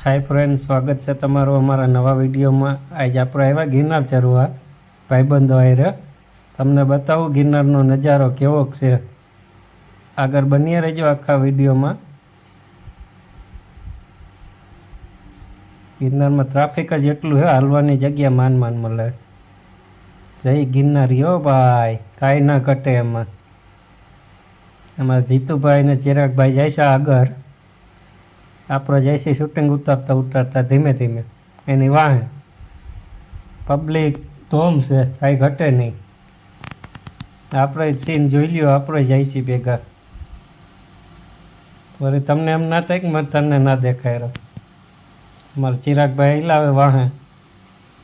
હાય friend, સ્વાગત છે તમારું અમારા નવા વિડીયોમાં. આજે આપણે આવ્યા ગિરનાર ચરવા ભાઈબંધો હારે. તમને બતાવું ગિરનારનો નજારો કેવો છે. આગળ બન્યા રહેજો આખા વિડીયોમાં. ગિરનારમાં ટ્રાફિક જ એટલું છે, હાલવાની જગ્યા માન મળે. જય ગિરનારી હો ભાઈ, કાંઈ ના ઘટે એમાં. અમારા જીતુભાઈ ને ચિરાગભાઈ જાય છે આગળ. આપણે જાય છે શૂટિંગ ઉતારતા ધીમે ધીમે. એની વાહે પબ્લિક ધોમ છે, કાંઈ ઘટે નહીં. આપણે સીન જોઈ લ્યો, આપણે જાય છીએ ભેગા. વળી તમને એમ ના થાય કે મને તને ના દેખાય રહ્યો. અમારા ચિરાગભાઈ લાવે વાહે,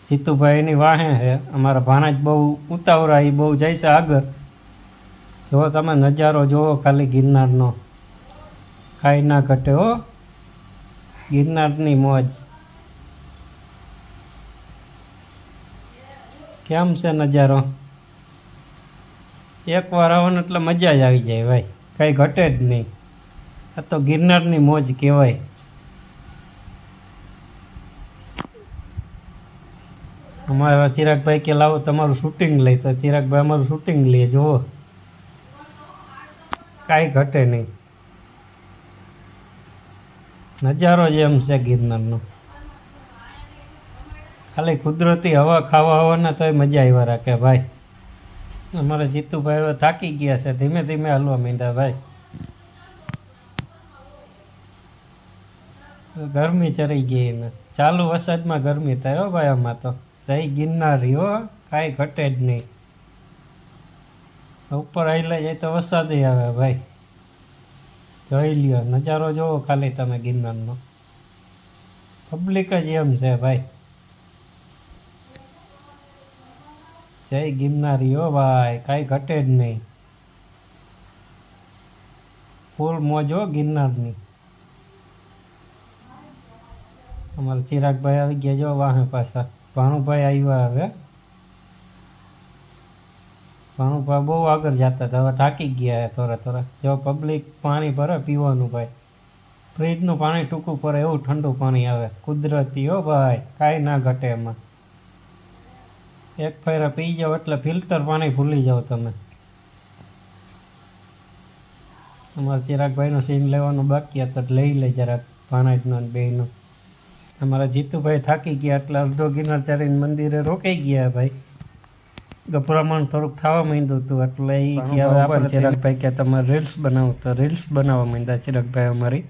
જીતુભાઈ એની વાહે છે. અમારા ભાણા જ બહુ ઉતાવળા, એ બહુ જાય છે આગળ. જો તમે નજારો જોવો ખાલી ગિરનારનો, કાંઈ ના ઘટે હો. ગિરનારની મોજ કેમ છે નજારો. એકવાર આવો ને એટલે મજા જ આવી જાય ભાઈ, કાંઈ ઘટે જ નહીં. આ તો ગિરનારની મોજ કહેવાય. અમારા ચિરાગભાઈ કે લાવો તમારું શૂટિંગ લઈ, તો ચિરાગભાઈ અમારું શૂટિંગ લે. જુઓ કાંઈ ઘટે નહીં, નજારો જ એમ છે ગિરનારનો. ખાલી કુદરતી હવા ખાવા આવવાના તોય મજા આવ્યા રાખે ભાઈ. અમારા જીતુભાઈ હવે થાકી ગયા છે, ધીમે ધીમે હાલવા માંડ્યા ભાઈ. ગરમી ચરી ગઈ એને, ચાલુ વરસાદમાં ગરમી થાય હો ભાઈ. આમાં તો જઈ ગિરનારી હો, કાંઈ ઘટે જ નહીં. ઉપર આવેલા જાય તો વરસાદ આવે ભાઈ. જોઈ લ્યો નજારો જોવો ખાલી તમે ગિરનારનો. પબ્લિક જ એમ છે ભાઈ. જય ગિરનારી હો ભાઈ, કાંઈ ઘટે જ નહીં. ફૂલ મોજ હો ગિરનારની. અમારા ચિરાગભાઈ આવી ગયા જો વાહે પાછા. ભાણુભાઈ આવ્યા હવે. ભાણુભાઈ બહુ આગળ જતા હતા, હવે થાકી ગયા થોડા. જો પબ્લિક પાણી ભરે પીવાનું ભાઈ. ફ્રીજનું પાણી ટૂંકું પડે એવું ઠંડુ પાણી આવે, કુદરતી હો ભાઈ, કાંઈ ના ઘટે એમાં. એક ફેરા પી જાઓ એટલે ફિલ્ટર પાણી ભૂલી જાઓ તમે. અમારા ચિરાગભાઈનો સીન લેવાનું બાકી હતો, લઈ લે જરાક ભાણાજનો ને બેયનો. અમારા જીતુભાઈ થાકી ગયા એટલે અડધો ગિરનાર ચડીને મંદિરે રોકાઈ ગયા ભાઈ. ગભરામણ થોડુંક થવા માંડ્યું હતું એટલે એ હવે ચિરાગભાઈ કે તમારે રીલ્સ બનાવો, તો રીલ્સ બનાવવા માંડ્યા ચિરાગભાઈ અમારી.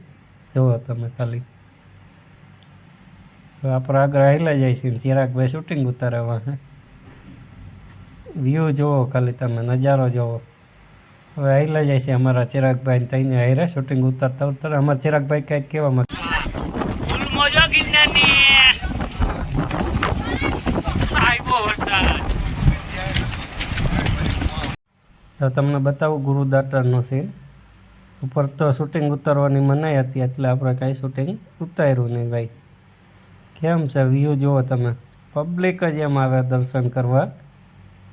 જુઓ તમે ખાલી. હવે આપણે આગળ હાલ્યા જાય છે, ચિરાગભાઈ શૂટિંગ ઉતારવા. વ્યૂ જોવો ખાલી તમે, નજારો જોવો. હવે હાલ્યા જાય છે અમારા ચિરાગભાઈ તઈને હારે શૂટિંગ ઉતારતા. અમારા ચિરાગભાઈ કંઈક કહેવા માંગે. તો તમને બતાવું ગુરુદાતારનો સીન. ઉપર તો શૂટિંગ ઉતારવાની મનાઈ હતી એટલે આપણે કાંઈ શૂટિંગ ઉતાર્યું નહીં ભાઈ. કેમ છે વ્યૂ જુઓ તમે. પબ્લિક જ એમ આવે દર્શન કરવા.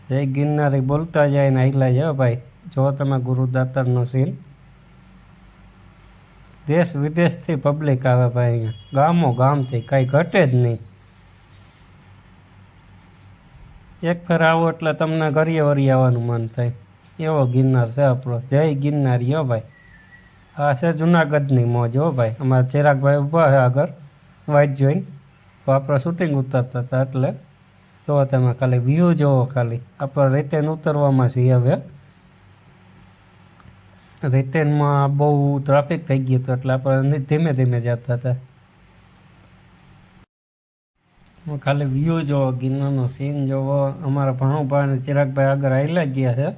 જય ગિરનારી બોલતા જાય ને હાલ્યા જાય ભાઈ. જો તમે ગુરુદાતારનો સીન. દેશ વિદેશથી પબ્લિક આવે ભાઈ અહીંયા, ગામો ગામથી, કાંઈ ઘટે જ નહીં. એક ફેર આવો એટલે તમને ઘરીએ વરી આવવાનું મન થાય એવો ગિરનાર છે આપણો. જય ગિરનારી હો ભાઈ. આ છે જુનાગઢની મોજ હો ભાઈ. અમારા ચિરાગભાઈ ઊભા છે આગળ વાઇટ જોઈને. તો આપણે શૂટિંગ ઉતારતા હતા એટલે જોવો તમે ખાલી વ્યૂ જોવો ખાલી. આપણે રેતેન ઉતરવામાં છીએ હવે. રેતેનમાં બહુ ટ્રાફિક થઈ ગયું હતું એટલે આપણે ધીમે ધીમે જતા હતા. ખાલી વ્યૂ જોવો, ગિરનારનો સીન જોવો. અમારા ભાણુભાઈ અને ચિરાગભાઈ આગળ હાલ્યા ગયા છે.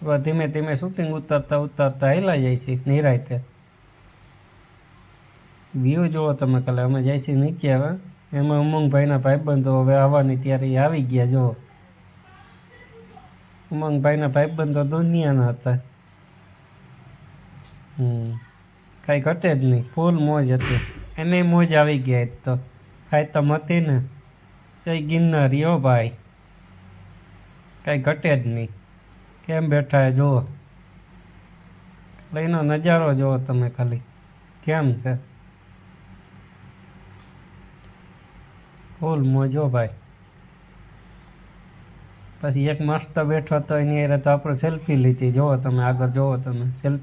હવે ધીમે ધીમે શૂટિંગ ઉતારતા હાલ્યા જાય છે નિરાયતે. વ્યૂ જોવો તમે ખાલી. અમે જાય છે નીચે હવે. એમાં ઉમંગભાઈના ભાઈબંધો હવે આવવાની ત્યારે આવી ગયા. જુઓ ઉમંગભાઈના ભાઈબંધો દુનિયાના હતા. કાંઈ ઘટે જ નહીં, ફૂલ મોજ હતી. એને મોજ આવી ગયા જ તો કાંઈ તમ હતી ને. જય ગિરનારી હો ભાઈ, કાંઈ ઘટે જ નહીં. કેમ બેઠા એ જુઓ. એનો નજારો જુઓ તમે ખાલી કેમ છે. ફૂલ મોજો ભાઈ. પછી એક મસ્ત બેઠો તો એની હારે તો આપણે સેલ્ફી લીધી. જોવો તમે આગળ, જોવો તમે સેલ્ફી.